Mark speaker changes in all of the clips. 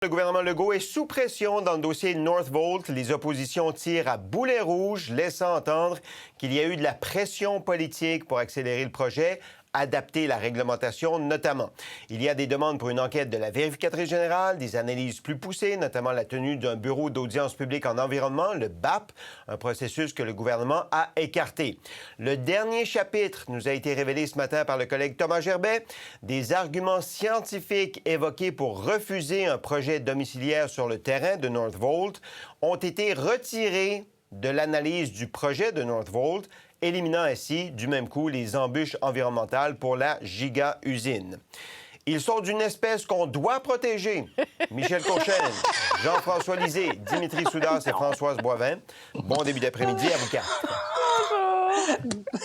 Speaker 1: Le gouvernement Legault est sous pression dans le dossier Northvolt. Les oppositions tirent à boulet rouge, laissant entendre qu'il y a eu de la pression politique pour accélérer le projet, adapter la réglementation notamment. Il y a des demandes pour une enquête de la vérificatrice générale, des analyses plus poussées, notamment la tenue d'un bureau d'audience publique en environnement, le BAP, un processus que le gouvernement a écarté. Le dernier chapitre nous a été révélé ce matin par le collègue Thomas Gerbet. Des arguments scientifiques évoqués pour refuser un projet domiciliaire sur le terrain de Northvolt ont été retirés de l'analyse du projet de Northvolt, éliminant ainsi du même coup les embûches environnementales pour la giga-usine. Ils sont d'une espèce qu'on doit protéger. Michel Courchaine, Jean-François Lisée, Dimitri Soudas et Françoise Boivin. Bon début d'après-midi à vous quatre.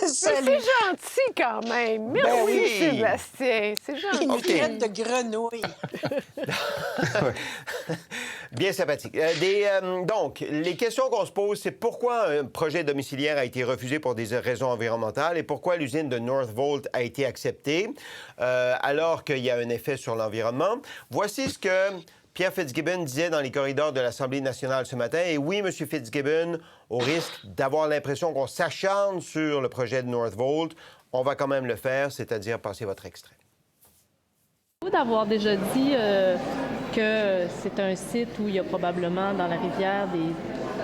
Speaker 2: C'est gentil quand même. Merci,
Speaker 1: oui.
Speaker 2: Sébastien. C'est gentil.
Speaker 3: Une crête de grenouille.
Speaker 1: Bien sympathique. Donc, les questions qu'on se pose, c'est pourquoi un projet domiciliaire a été refusé pour des raisons environnementales et pourquoi l'usine de Northvolt a été acceptée alors qu'il y a un effet sur l'environnement. Voici ce que Pierre Fitzgibbon disait dans les corridors de l'Assemblée nationale ce matin. Et oui, M. Fitzgibbon, au risque d'avoir l'impression qu'on s'acharne sur le projet de Northvolt, on va quand même le faire, c'est-à-dire passer votre extrait.
Speaker 4: D'avoir déjà dit que c'est un site où il y a probablement dans la rivière des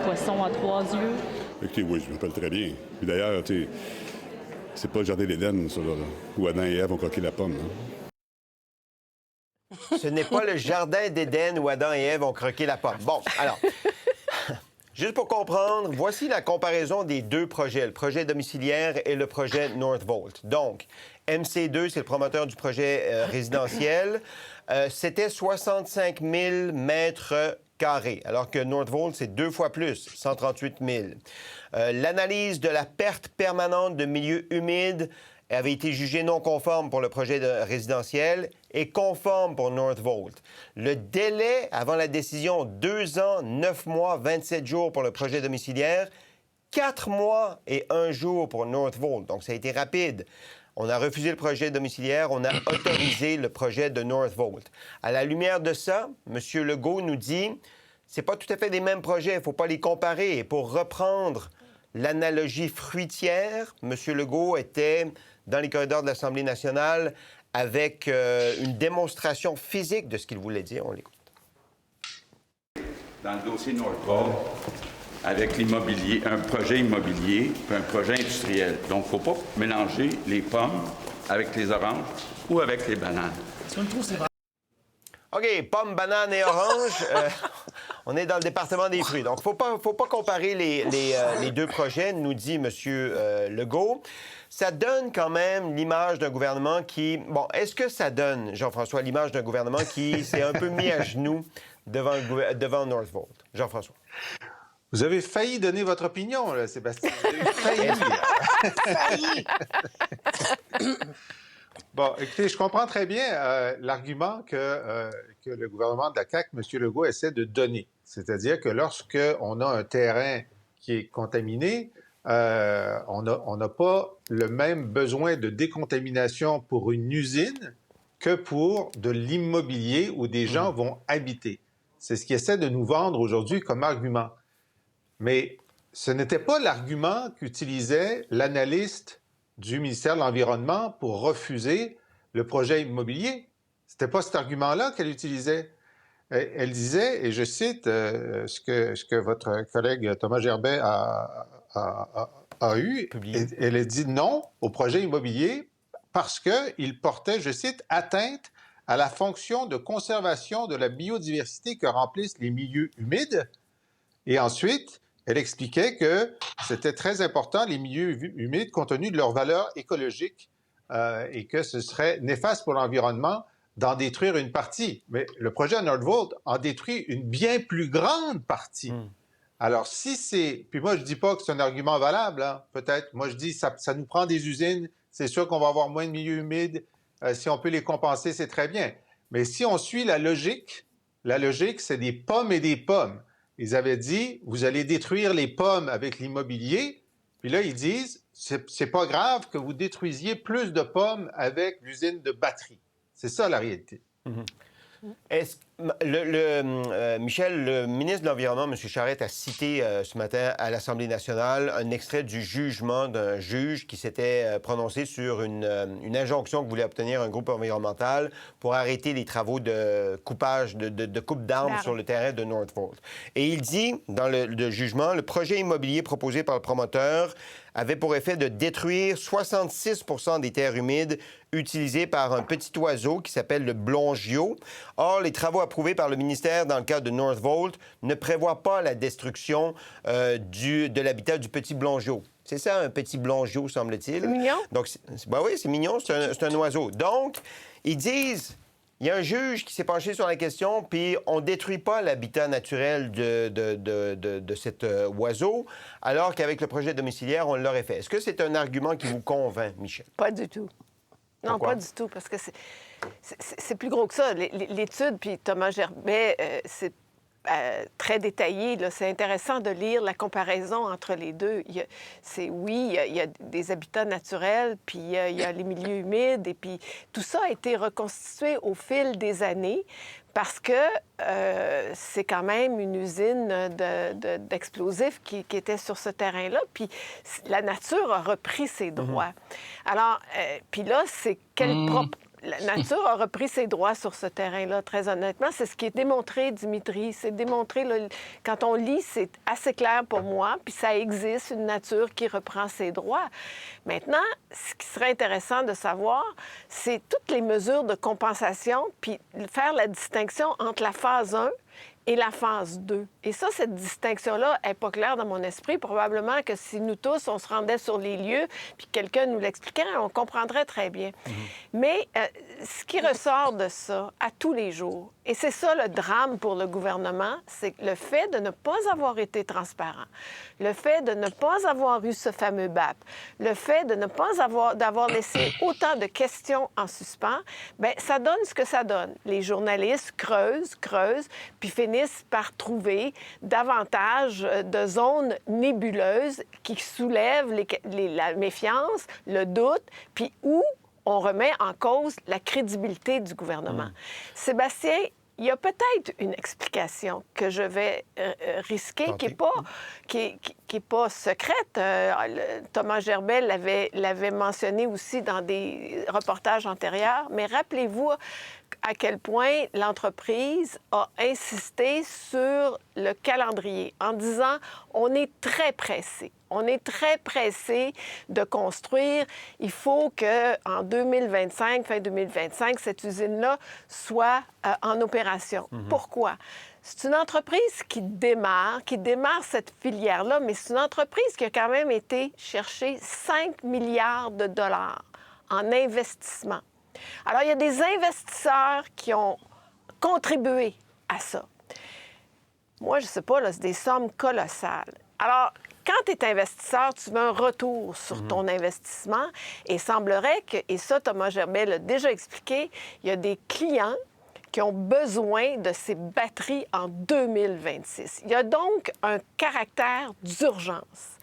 Speaker 4: poissons à 3 yeux.
Speaker 5: Écoutez, oui, je me rappelle très bien. Puis d'ailleurs, c'est pas le jardin d'Éden, ça, là, où Adam et Ève ont croqué la pomme. Hein?
Speaker 1: Ce n'est pas le jardin d'Éden où Adam et Ève ont croqué la pomme. Bon, alors, juste pour comprendre, voici la comparaison des deux projets, le projet domiciliaire et le projet Northvolt. Donc, MC2, c'est le promoteur du projet résidentiel. C'était 65 000 mètres carrés, alors que Northvolt, c'est 2 fois plus, 138 000. L'analyse de la perte permanente de milieux humides avait été jugée non conforme pour le projet résidentiel et conforme pour Northvolt. Le délai avant la décision, 2 ans, 9 mois, 27 jours pour le projet domiciliaire, 4 mois et 1 jour pour Northvolt. Donc, ça a été rapide. On a refusé le projet domiciliaire, on a autorisé le projet de Northvolt. À la lumière de ça, M. Legault nous dit, c'est pas tout à fait les mêmes projets, il ne faut pas les comparer. Et pour reprendre l'analogie fruitière, M. Legault était dans les corridors de l'Assemblée nationale avec une démonstration physique de ce qu'il voulait dire. On l'écoute.
Speaker 6: Dans le dossier Northvolt, avec l'immobilier, un projet immobilier puis un projet industriel. Donc, il ne faut pas mélanger les pommes avec les oranges ou avec les bananes.
Speaker 1: OK, pommes, bananes et oranges. On est dans le département des fruits. Donc, il ne faut pas comparer les deux projets, nous dit M. Legault. Ça donne quand même l'image d'un gouvernement qui... Bon, est-ce que ça donne, Jean-François, l'image d'un gouvernement qui s'est un peu mis à genoux devant Northvolt? Jean-François.
Speaker 7: Vous avez failli donner votre opinion, là, Sébastien. Vous avez failli. Bon, écoutez, je comprends très bien l'argument que le gouvernement de la CAQ, M. Legault, essaie de donner. C'est-à-dire que lorsqu'on a un terrain qui est contaminé, on n'a pas le même besoin de décontamination pour une usine que pour de l'immobilier où des gens vont habiter. C'est ce qu'il essaie de nous vendre aujourd'hui comme argument. Mais ce n'était pas l'argument qu'utilisait l'analyste du ministère de l'Environnement pour refuser le projet immobilier. C'était pas cet argument-là qu'elle utilisait. Elle disait, et je cite ce que votre collègue Thomas Gerbet a eu, elle a dit non au projet immobilier parce qu'il portait, je cite, atteinte à la fonction de conservation de la biodiversité que remplissent les milieux humides. Et ensuite, elle expliquait que c'était très important, les milieux humides, compte tenu de leur valeur écologique, et que ce serait néfaste pour l'environnement d'en détruire une partie. Mais le projet Northvolt en détruit une bien plus grande partie. Alors, si c'est... Puis moi, je dis pas que c'est un argument valable, hein, peut-être. Moi, je dis ça nous prend des usines, c'est sûr qu'on va avoir moins de milieux humides. Si on peut les compenser, c'est très bien. Mais si on suit la logique, c'est des pommes et des pommes. Ils avaient dit, vous allez détruire les pommes avec l'immobilier. Puis là, ils disent, c'est pas grave que vous détruisiez plus de pommes avec l'usine de batterie. C'est ça, la réalité.
Speaker 1: Est-ce Michel, le ministre de l'Environnement, M. Charette, a cité ce matin à l'Assemblée nationale un extrait du jugement d'un juge qui s'était prononcé sur une injonction que voulait obtenir un groupe environnemental pour arrêter les travaux de coupage, de coupe d'arbres sur le terrain de Northvolt. Et il dit, dans le jugement, le projet immobilier proposé par le promoteur avait pour effet de détruire 66 des terres humides utilisées par un petit oiseau qui s'appelle le blongiot. Or, les travaux approuvés par le ministère dans le cadre de Northvolt ne prévoient pas la destruction de l'habitat du petit blongiot. C'est ça, un petit blongiot, semble-t-il.
Speaker 2: C'est mignon.
Speaker 1: Donc, oui, c'est mignon, c'est un oiseau. Donc, ils disent... Il y a un juge qui s'est penché sur la question, puis on ne détruit pas l'habitat naturel de cet oiseau, alors qu'avec le projet domiciliaire, on l'aurait fait. Est-ce que c'est un argument qui vous convainc, Michel?
Speaker 2: Pas du tout. Non,
Speaker 1: Pourquoi?
Speaker 2: pas du tout, parce que c'est plus gros que ça. L'étude, puis Thomas Gerbet, c'est très détaillé. C'est intéressant de lire la comparaison entre les deux. Il y a des habitats naturels, puis il y a les milieux humides, et puis tout ça a été reconstitué au fil des années parce que c'est quand même une usine d'explosifs qui était sur ce terrain-là, puis la nature a repris ses droits. Alors, puis là, c'est la nature a repris ses droits sur ce terrain-là, très honnêtement. C'est ce qui est démontré, Dimitri. C'est démontré, là, quand on lit, c'est assez clair pour moi, puis ça existe, une nature qui reprend ses droits. Maintenant, ce qui serait intéressant de savoir, c'est toutes les mesures de compensation, puis faire la distinction entre la phase 1 et la phase 2. Et ça, cette distinction-là n'est pas claire dans mon esprit. Probablement que si nous tous, on se rendait sur les lieux, puis quelqu'un nous l'expliquerait, on comprendrait très bien. Mais ce qui ressort de ça, à tous les jours, et c'est ça le drame pour le gouvernement, c'est le fait de ne pas avoir été transparent, le fait de ne pas avoir eu ce fameux BAP, le fait de ne pas d'avoir laissé autant de questions en suspens, bien, ça donne ce que ça donne. Les journalistes creusent, puis finissent par trouver davantage de zones nébuleuses qui soulèvent la méfiance, le doute, puis où on remet en cause la crédibilité du gouvernement. Sébastien, il y a peut-être une explication que je vais risquer, qui n'est pas secrète. Thomas Gerbet l'avait mentionné aussi dans des reportages antérieurs, mais rappelez-vous à quel point l'entreprise a insisté sur le calendrier en disant « on est très pressé ». On est très pressé de construire. Il faut qu'en 2025, fin 2025, cette usine-là soit en opération. Pourquoi? C'est une entreprise qui démarre cette filière-là, mais c'est une entreprise qui a quand même été chercher 5 milliards de dollars en investissement. Alors, il y a des investisseurs qui ont contribué à ça. Moi, je ne sais pas, là, c'est des sommes colossales. Alors, quand tu es investisseur, tu veux un retour sur ton investissement. Et il semblerait que, et ça, Thomas Gerbet l'a déjà expliqué, il y a des clients qui ont besoin de ces batteries en 2026. Il y a donc un caractère d'urgence.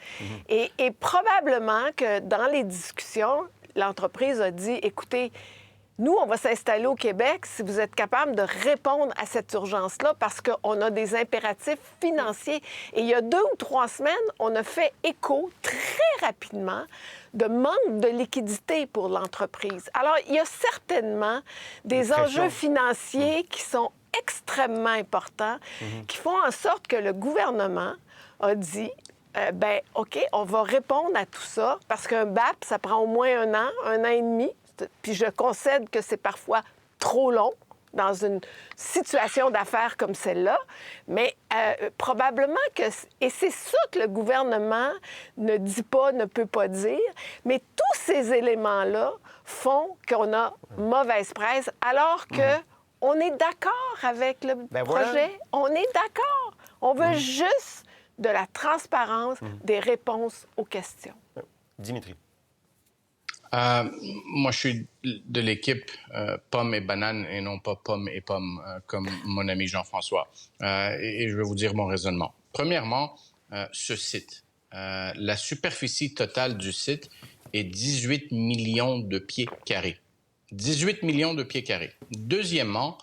Speaker 2: Et probablement que dans les discussions, l'entreprise a dit, écoutez, nous, on va s'installer au Québec si vous êtes capable de répondre à cette urgence-là parce qu'on a des impératifs financiers. Et il y a 2 ou 3 semaines, on a fait écho très rapidement de manque de liquidité pour l'entreprise. Alors, il y a certainement des enjeux financiers qui sont extrêmement importants, qui font en sorte que le gouvernement a dit bien, OK, on va répondre à tout ça parce qu'un BAP, ça prend au moins 1 an et demi. Puis je concède que c'est parfois trop long dans une situation d'affaires comme celle-là, mais probablement que... Et c'est ça que le gouvernement ne dit pas, ne peut pas dire, mais tous ces éléments-là font qu'on a mauvaise presse, alors que on est d'accord avec le projet. Voilà. On est d'accord. On veut juste de la transparence, des réponses aux questions.
Speaker 1: Dimitri.
Speaker 3: Moi, je suis de l'équipe pommes et bananes et non pas pommes et pommes, comme mon ami Jean-François. Et je vais vous dire mon raisonnement. Premièrement, ce site. La superficie totale du site est 18 millions de pieds carrés. 18 millions de pieds carrés. Deuxièmement,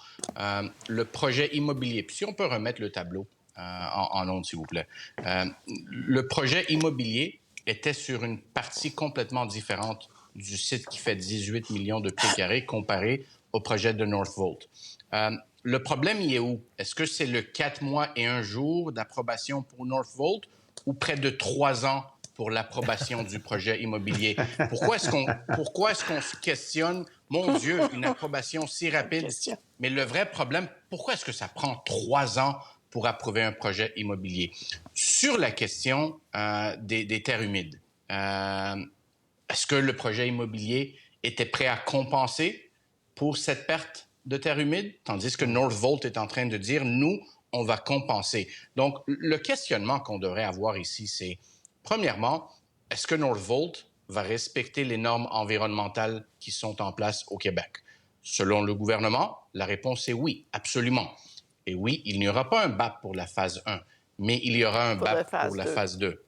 Speaker 3: le projet immobilier. Puis si on peut remettre le tableau en ondes, s'il vous plaît. Le projet immobilier était sur une partie complètement différente du site qui fait 18 millions de pieds carrés comparé au projet de Northvolt. Le problème, il est où? Est-ce que c'est le 4 mois et 1 jour d'approbation pour Northvolt ou près de 3 ans pour l'approbation du projet immobilier? Pourquoi est-ce qu'on se questionne, mon Dieu, une approbation si rapide? Mais le vrai problème, pourquoi est-ce que ça prend 3 ans pour approuver un projet immobilier? Sur la question des terres humides, est-ce que le projet immobilier était prêt à compenser pour cette perte de terres humides, tandis que Northvolt est en train de dire, nous, on va compenser. Donc, le questionnement qu'on devrait avoir ici, c'est, premièrement, est-ce que Northvolt va respecter les normes environnementales qui sont en place au Québec? Selon le gouvernement, la réponse est oui, absolument. Et oui, il n'y aura pas un BAP pour la phase 1, mais il y aura un BAP pour la phase 2.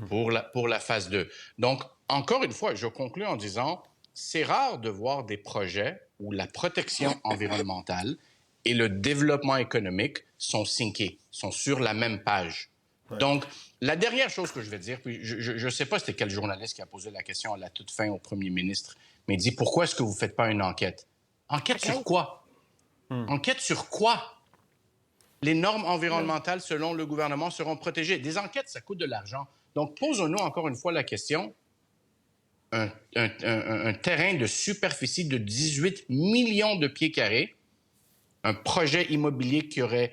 Speaker 3: Pour la phase 2. Donc, encore une fois, je conclue en disant, c'est rare de voir des projets où la protection environnementale et le développement économique sont syncés, sont sur la même page. Ouais. Donc, la dernière chose que je vais dire, puis je ne sais pas c'était quel journaliste qui a posé la question à la toute fin au premier ministre, mais il dit, pourquoi est-ce que vous ne faites pas une enquête? Enquête sur quoi? Enquête sur quoi? Les normes environnementales, selon le gouvernement, seront protégées. Des enquêtes, ça coûte de l'argent. Donc, posons-nous encore une fois la question. Un terrain de superficie de 18 millions de pieds carrés, un projet immobilier qui aurait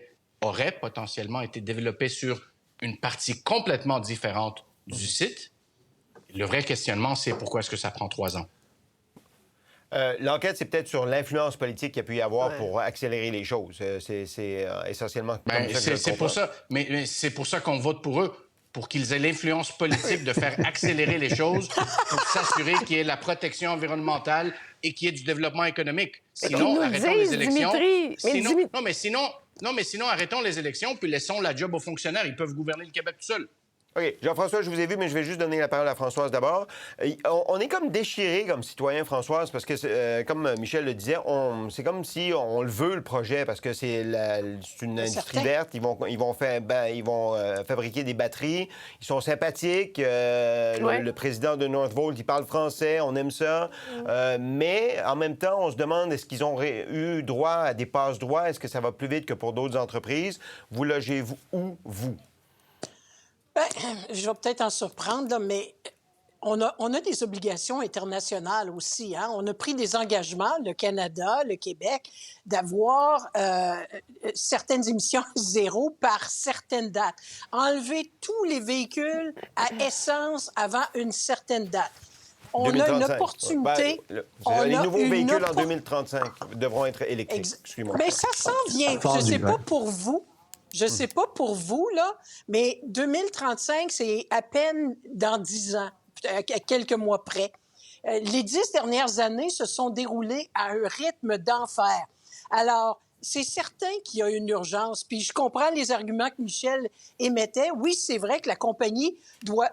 Speaker 3: potentiellement été développé sur une partie complètement différente du site. Le vrai questionnement, c'est pourquoi est-ce que ça prend 3 ans?
Speaker 1: L'enquête, c'est peut-être sur l'influence politique qu'il y a pu y avoir pour accélérer les choses. C'est essentiellement comme ça que je le comprends.
Speaker 3: Pour ça, mais c'est pour ça qu'on vote pour eux, pour qu'ils aient l'influence politique de faire accélérer les choses, pour s'assurer qu'il y ait la protection environnementale et qu'il y ait du développement économique. Sinon, arrêtons les élections. Sinon, arrêtons les élections puis laissons la job aux fonctionnaires. Ils peuvent gouverner le Québec tout seuls.
Speaker 1: OK. Jean-François, je vous ai vu, mais je vais juste donner la parole à Françoise d'abord. On est comme déchirés comme citoyen, Françoise, parce que, comme Michel le disait, c'est comme si on le veut, le projet, parce que c'est une industrie verte. Ils vont fabriquer des batteries. Ils sont sympathiques. Le président de Northvolt, il parle français. On aime ça. Mais en même temps, on se demande, est-ce qu'ils ont eu droit à des passe-droits? Est-ce que ça va plus vite que pour d'autres entreprises? Vous logez-vous où, vous?
Speaker 8: Bien, je vais peut-être en surprendre, là, mais on a des obligations internationales aussi. Hein? On a pris des engagements, le Canada, le Québec, d'avoir certaines émissions zéro par certaines dates. Enlever tous les véhicules à essence avant une certaine date. On 2035. A une opportunité.
Speaker 1: Les nouveaux véhicules en 2035 devront être électriques. Excusez-moi.
Speaker 8: Mais ça s'en vient. Je ne sais pas pour vous. Je ne sais pas pour vous, là, mais 2035, c'est à peine dans 10 ans, à quelques mois près. Les 10 dernières années se sont déroulées à un rythme d'enfer. Alors, c'est certain qu'il y a une urgence. Puis je comprends les arguments que Michel émettait. Oui, c'est vrai que la compagnie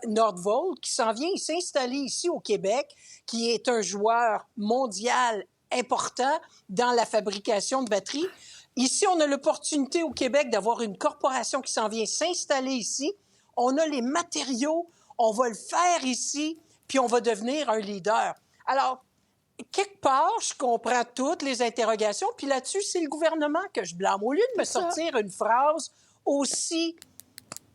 Speaker 8: Northvolt, qui s'en vient s'installer ici au Québec, qui est un joueur mondial important dans la fabrication de batteries. Ici, on a l'opportunité au Québec d'avoir une corporation qui s'en vient s'installer ici. On a les matériaux, on va le faire ici, puis on va devenir un leader. Alors, quelque part, je comprends toutes les interrogations, puis là-dessus, c'est le gouvernement que je blâme. Au lieu de me sortir une phrase aussi,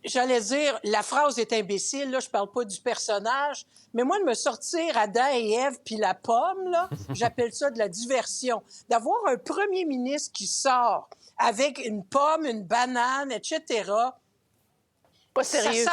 Speaker 8: j'allais dire, la phrase est imbécile, là, je parle pas du personnage, mais moi, de me sortir Adam et Ève puis la pomme, là, j'appelle ça de la diversion. D'avoir un premier ministre qui sort avec une pomme, une banane, etc.,
Speaker 2: pas sérieux.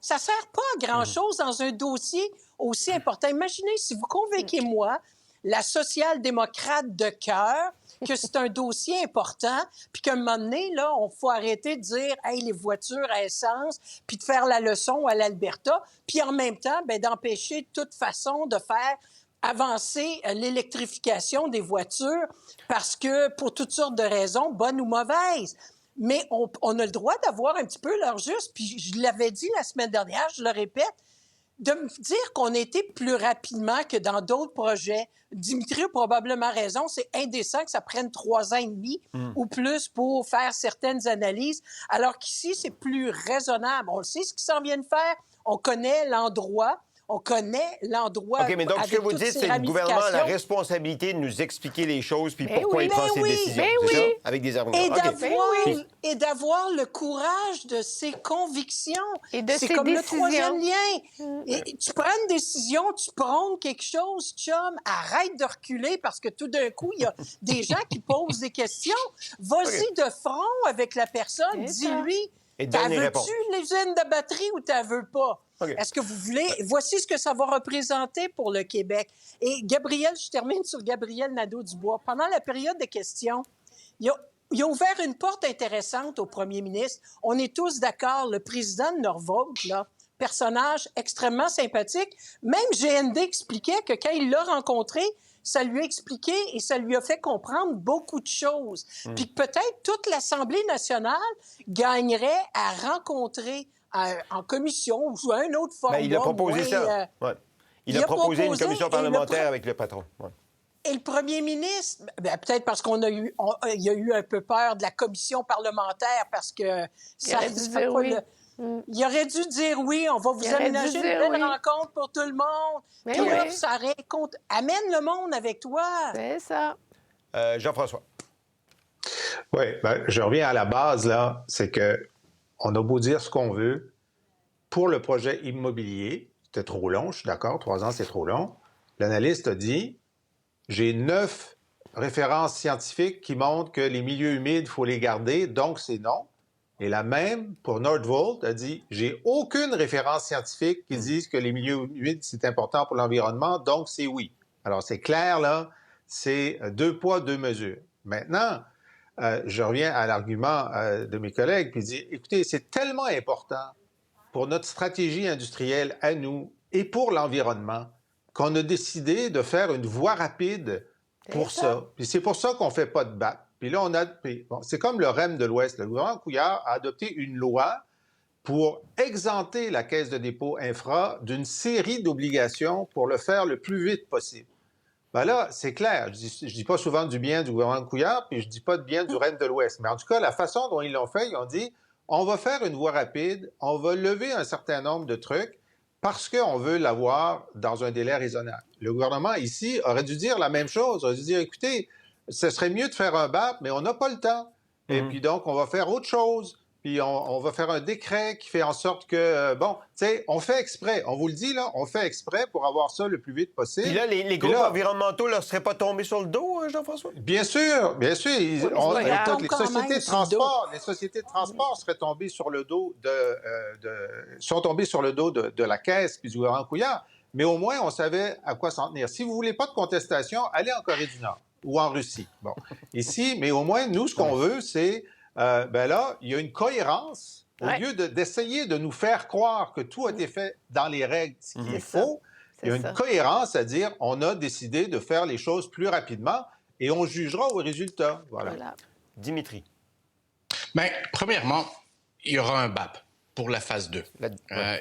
Speaker 8: Ça sert pas à grand-chose dans un dossier aussi important. Imaginez si vous convainquez moi, la social-démocrate de cœur, que c'est un dossier important, puis qu'à un moment donné, là, on faut arrêter de dire « Hey, les voitures à essence », puis de faire la leçon à l'Alberta, puis en même temps, bien, d'empêcher de toute façon de faire avancer l'électrification des voitures parce que, pour toutes sortes de raisons, bonnes ou mauvaises. Mais on a le droit d'avoir un petit peu l'heure juste, puis je l'avais dit la semaine dernière, je le répète, de me dire qu'on a été plus rapidement que dans d'autres projets, Dimitri a probablement raison, c'est indécent que ça prenne 3 ans et demi ou plus pour faire certaines analyses, alors qu'ici, c'est plus raisonnable. On le sait ce qu'ils s'en viennent faire, on connaît l'endroit. On connaît l'endroit.
Speaker 1: OK, mais donc, ce que vous dites, c'est que le gouvernement a la responsabilité de nous expliquer les choses puis pourquoi il prend ses décisions. C'est ça? Avec des arguments.
Speaker 8: Et d'avoir le courage de ses convictions.
Speaker 2: Et de
Speaker 8: c'est
Speaker 2: ses
Speaker 8: comme
Speaker 2: décisions.
Speaker 8: le troisième lien. Et tu prends une décision, tu prônes quelque chose, chum, arrête de reculer parce que tout d'un coup, il y a des gens qui posent des questions. Vas-y de front avec la personne, dis-lui. T'as veux-tu l'usine de batterie ou t'as veux pas? Okay. Est-ce que vous voulez... Voici ce que ça va représenter pour le Québec. Et Gabriel, je termine sur Gabriel Nadeau-Dubois. Pendant la période de questions, il a ouvert une porte intéressante au premier ministre. On est tous d'accord, le président de Norfolk, là, personnage extrêmement sympathique. Même GND expliquait que quand il l'a rencontré, ça lui a expliqué et ça lui a fait comprendre beaucoup de choses. Puis que peut-être toute l'Assemblée nationale gagnerait à rencontrer en commission ou à une autre forme.
Speaker 1: Il a proposé ça. Il a proposé une commission parlementaire avec le patron. Ouais.
Speaker 8: Et le premier ministre, peut-être parce il y a eu un peu peur de la commission parlementaire parce que il aurait dû dire oui, on va vous aménager une belle rencontre pour tout le monde. Puis là, ça compte. Amène le monde avec toi.
Speaker 2: C'est ça.
Speaker 1: Jean-François.
Speaker 7: Oui, je reviens à la base, là. C'est que on a beau dire ce qu'on veut. Pour le projet immobilier, c'était trop long, je suis d'accord, 3 ans, c'est trop long. L'analyste a dit, j'ai 9 références scientifiques qui montrent que les milieux humides, il faut les garder, donc c'est non. Et la même, pour Nordvolt, a dit, j'ai aucune référence scientifique qui dise que les milieux humides, c'est important pour l'environnement, donc c'est oui. Alors, c'est clair, là, c'est 2 poids, 2 mesures. Maintenant, je reviens à l'argument de mes collègues, puis dit, écoutez, c'est tellement important pour notre stratégie industrielle à nous et pour l'environnement qu'on a décidé de faire une voie rapide pour ça. Puis c'est pour ça qu'on ne fait pas de BAP. Puis là, c'est comme le REM de l'Ouest. Le gouvernement Couillard a adopté une loi pour exempter la Caisse de dépôt infra d'une série d'obligations pour le faire le plus vite possible. Ben là, c'est clair. Je dis pas souvent du bien du gouvernement Couillard, puis je dis pas de bien du REM de l'Ouest. Mais en tout cas, la façon dont ils l'ont fait, ils ont dit, on va faire une voie rapide, on va lever un certain nombre de trucs parce qu'on veut l'avoir dans un délai raisonnable. Le gouvernement, ici, aurait dû dire la même chose. Aurait dû dire, écoutez, ce serait mieux de faire un BAP, mais on n'a pas le temps. Et puis donc, on va faire autre chose. Puis on va faire un décret qui fait en sorte que, tu sais, on fait exprès. On vous le dit, là, on fait exprès pour avoir ça le plus vite possible.
Speaker 1: Puis là, les groupes environnementaux ne leur seraient pas tombés sur le dos, Jean-François?
Speaker 7: Bien sûr, bien sûr. Les sociétés de transport seraient tombées sur le dos sont tombées sur le dos de la Caisse puis du gouvernement Couillard. Mais au moins, on savait à quoi s'en tenir. Si vous ne voulez pas de contestation, allez en Corée du Nord ou en Russie. Bon, ici, mais au moins, nous, ce qu'on veut, c'est... là, il y a une cohérence. Au lieu d'essayer de nous faire croire que tout a été fait dans les règles, ce qui est faux, il y a une cohérence à dire on a décidé de faire les choses plus rapidement et on jugera au résultat. Voilà.
Speaker 1: Dimitri.
Speaker 3: Bien, premièrement, il y aura un BAP pour la phase 2.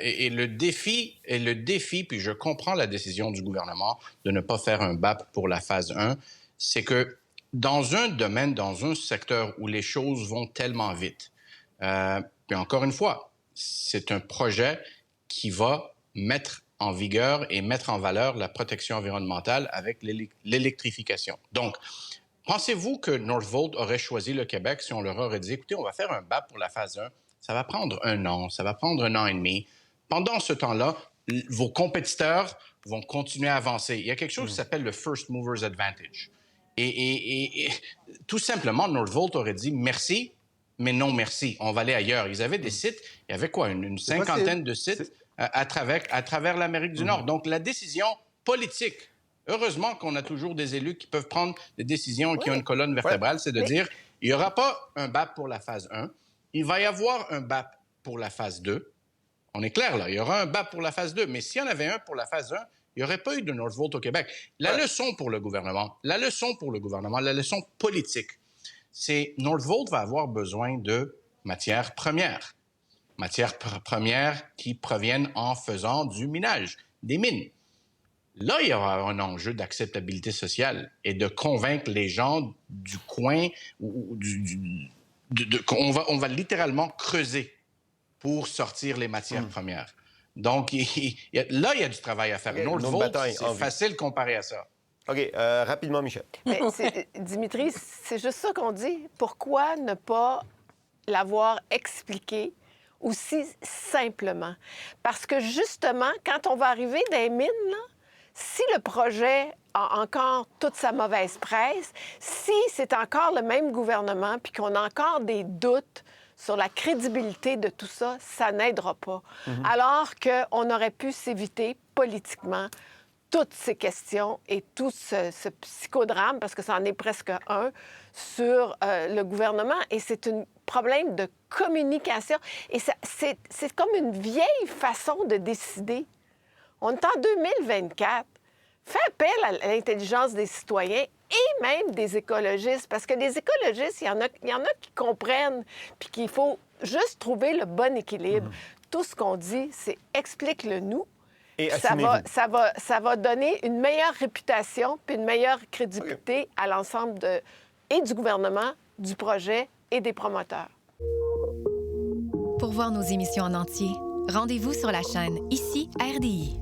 Speaker 3: Et le défi, puis je comprends la décision du gouvernement de ne pas faire un BAP pour la phase 1, c'est que dans un domaine, dans un secteur où les choses vont tellement vite, puis encore une fois, c'est un projet qui va mettre en vigueur et mettre en valeur la protection environnementale avec l'électrification. Donc, pensez-vous que Northvolt aurait choisi le Québec si on leur aurait dit, écoutez, on va faire un BAP pour la phase 1, ça va prendre 1 an, ça va prendre 1 an et demi. Pendant ce temps-là, vos compétiteurs vont continuer à avancer. Il y a quelque chose qui s'appelle le First Movers Advantage. Et tout simplement, Northvolt aurait dit merci, mais non merci. On va aller ailleurs. Ils avaient des sites, il y avait quoi, une cinquantaine de sites à travers l'Amérique du Nord. Donc, la décision politique, heureusement qu'on a toujours des élus qui peuvent prendre des décisions qui ont une colonne vertébrale, c'est de dire, il n'y aura pas un BAP pour la phase 1, il va y avoir un BAP pour la phase 2. On est clair, là, il y aura un BAP pour la phase 2, mais s'il y en avait un pour la phase 1, il n'y aurait pas eu de Northvolt au Québec. La leçon pour le gouvernement, la leçon politique, c'est Northvolt va avoir besoin de matières premières. matières premières qui proviennent en faisant du minage, des mines. Là, il y aura un enjeu d'acceptabilité sociale et de convaincre les gens du coin. On va littéralement creuser pour sortir les matières premières. Donc, là, il y a du travail à faire. Northvolt, c'est facile comparé à ça.
Speaker 1: OK. Rapidement, Michel.
Speaker 2: Mais Dimitri, c'est juste ça qu'on dit. Pourquoi ne pas l'avoir expliqué aussi simplement? Parce que justement, quand on va arriver dans les mines, là, si le projet a encore toute sa mauvaise presse, si c'est encore le même gouvernement puis qu'on a encore des doutes sur la crédibilité de tout ça, ça n'aidera pas. Alors qu'on aurait pu s'éviter politiquement toutes ces questions et tout ce psychodrame, parce que ça en est presque un, sur le gouvernement. Et c'est un problème de communication. Et c'est comme une vieille façon de décider. On est en 2024. Fais appel à l'intelligence des citoyens et même des écologistes, parce que les écologistes, il y en a qui comprennent, puis qu'il faut juste trouver le bon équilibre. Tout ce qu'on dit, c'est explique-le-nous. Et ça va donner une meilleure réputation puis une meilleure crédibilité à l'ensemble et du gouvernement, du projet et des promoteurs.
Speaker 9: Pour voir nos émissions en entier, rendez-vous sur la chaîne Ici RDI.